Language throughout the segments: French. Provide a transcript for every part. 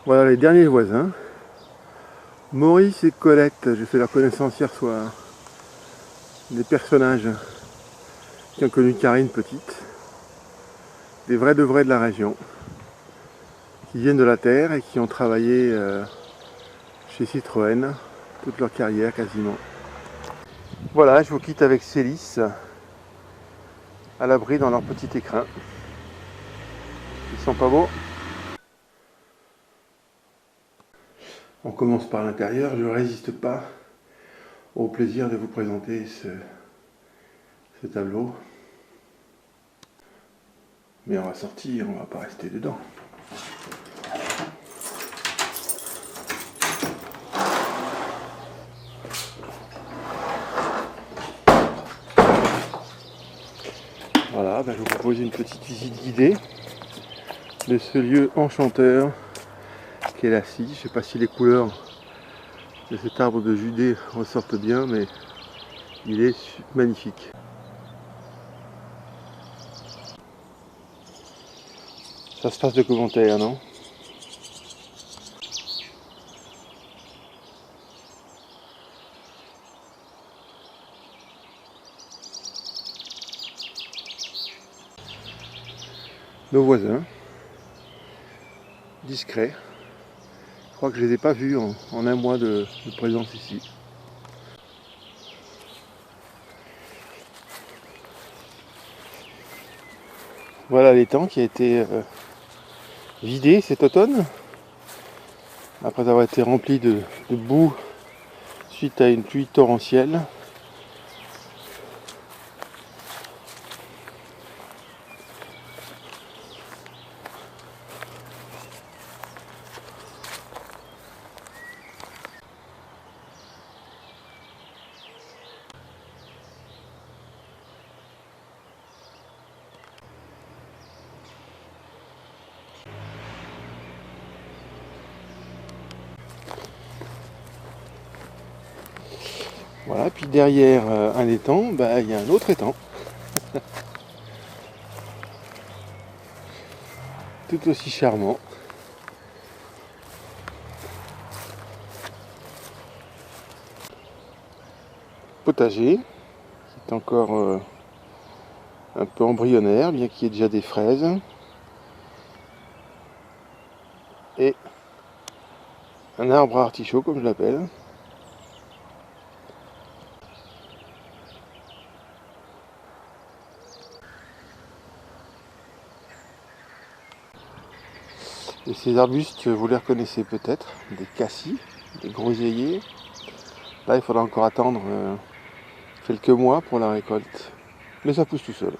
Voilà les derniers voisins. Maurice et Colette, j'ai fait leur connaissance hier soir. Des personnages qui ont connu Karine petite. Des vrais de vrais de la région. Qui viennent de la terre et qui ont travaillé chez Citroën toute leur carrière quasiment. Voilà, je vous quitte avec Célis à l'abri dans leur petit écrin. Ils sont pas beaux? On commence par l'intérieur, je ne résiste pas au plaisir de vous présenter ce tableau. Mais on va sortir, on va pas rester dedans. Voilà, je vous propose une petite visite guidée de ce lieu enchanteur qu'est la scie. Je ne sais pas si les couleurs de cet arbre de Judée ressortent bien, mais il est magnifique. Ça se passe de commentaires, non? Nos voisins, discrets. Je crois que je ne les ai pas vus en un mois de présence ici. Voilà l'étang qui a été vidé cet automne, après avoir été rempli de boue suite à une pluie torrentielle. Voilà, puis derrière un étang, il y a un autre étang. Tout aussi charmant. Potager, qui est encore un peu embryonnaire, bien qu'il y ait déjà des fraises. Et un arbre à artichaut, comme je l'appelle. Et ces arbustes, vous les reconnaissez peut-être, des cassis, des groseilliers. Là, il faudra encore attendre quelques mois pour la récolte. Mais ça pousse tout seul.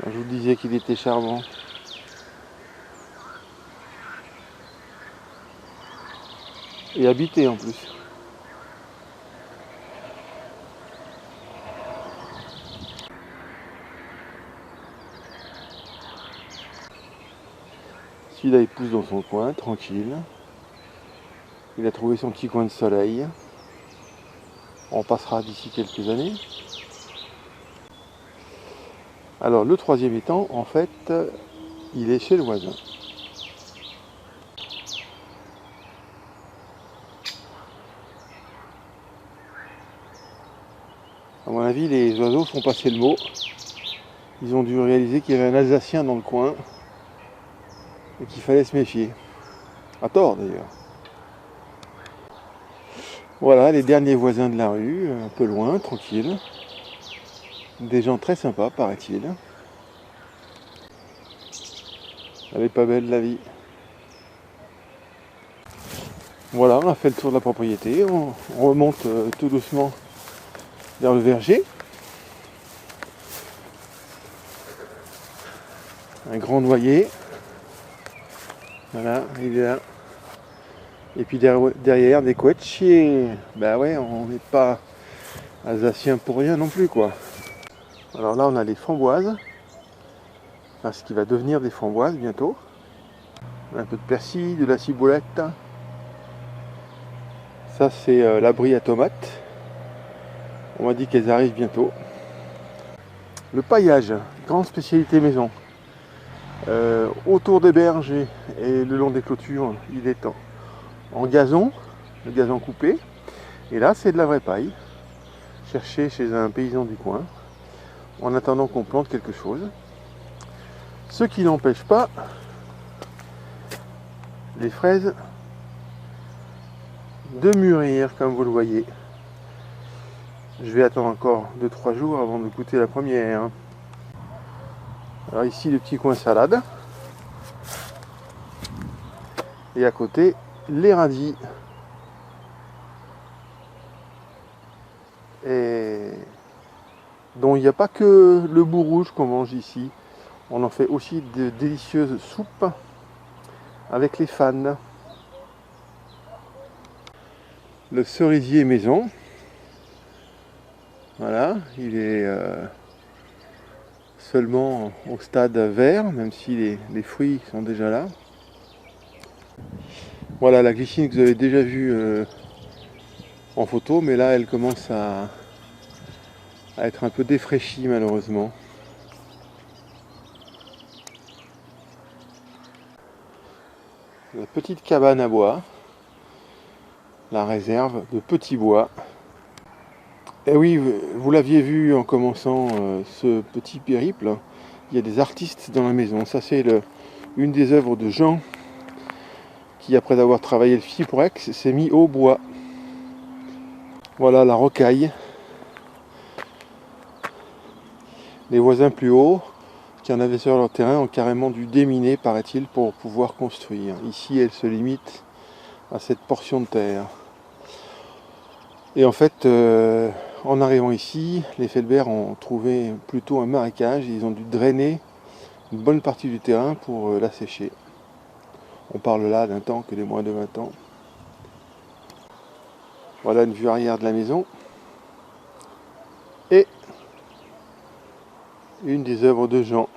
Je vous disais qu'il était charmant. Et habité en plus. Celui-là, il pousse dans son coin, tranquille. Il a trouvé son petit coin de soleil. On passera d'ici quelques années. Alors, le troisième étang, en fait, il est chez le voisin. À mon avis, les oiseaux font passer le mot. Ils ont dû réaliser qu'il y avait un Alsacien dans le coin et qu'il fallait se méfier. À tort d'ailleurs. Voilà les derniers voisins de la rue, un peu loin, tranquille. Des gens très sympas, paraît-il. Elle est pas belle la vie. Voilà, on a fait le tour de la propriété. On remonte tout doucement vers le verger. Un grand noyer. Voilà, il est là. Et puis derrière des couettiers. Ben ouais, on n'est pas alsacien pour rien non plus quoi. Alors là on a les framboises. Enfin, ce qui va devenir des framboises bientôt. Un peu de persil, de la ciboulette. Ça c'est l'abri à tomates. On m'a dit qu'elles arrivent bientôt. Le paillage, grande spécialité maison. Autour des berges et le long des clôtures, il est en gazon, le gazon coupé. Et là, c'est de la vraie paille, cherchée chez un paysan du coin, en attendant qu'on plante quelque chose. Ce qui n'empêche pas les fraises de mûrir, comme vous le voyez. Je vais attendre encore 2-3 jours avant de goûter la première. Alors ici, le petit coin salade. Et à côté, les radis. Et dont il n'y a pas que le bout rouge qu'on mange ici. On en fait aussi de délicieuses soupes avec les fans. Le cerisier maison. Voilà, il est seulement au stade vert, même si les fruits sont déjà là. Voilà la glycine que vous avez déjà vue en photo, mais là elle commence à être un peu défraîchie malheureusement. La petite cabane à bois, la réserve de petits bois. Et oui, vous l'aviez vu en commençant ce petit périple, il y a des artistes dans la maison. Ça c'est une des œuvres de Jean qui, après avoir travaillé le Fiprex, s'est mis au bois. Voilà la rocaille. Les voisins plus hauts, qui en avaient sur leur terrain, ont carrément dû déminer, paraît-il, pour pouvoir construire. Ici, elle se limite à cette portion de terre. Et en fait, en arrivant ici, les Felbert ont trouvé plutôt un marécage. Ils ont dû drainer une bonne partie du terrain pour l'assécher. On parle là d'un temps que de moins de 20 ans. Voilà une vue arrière de la maison. Et une des œuvres de Jean.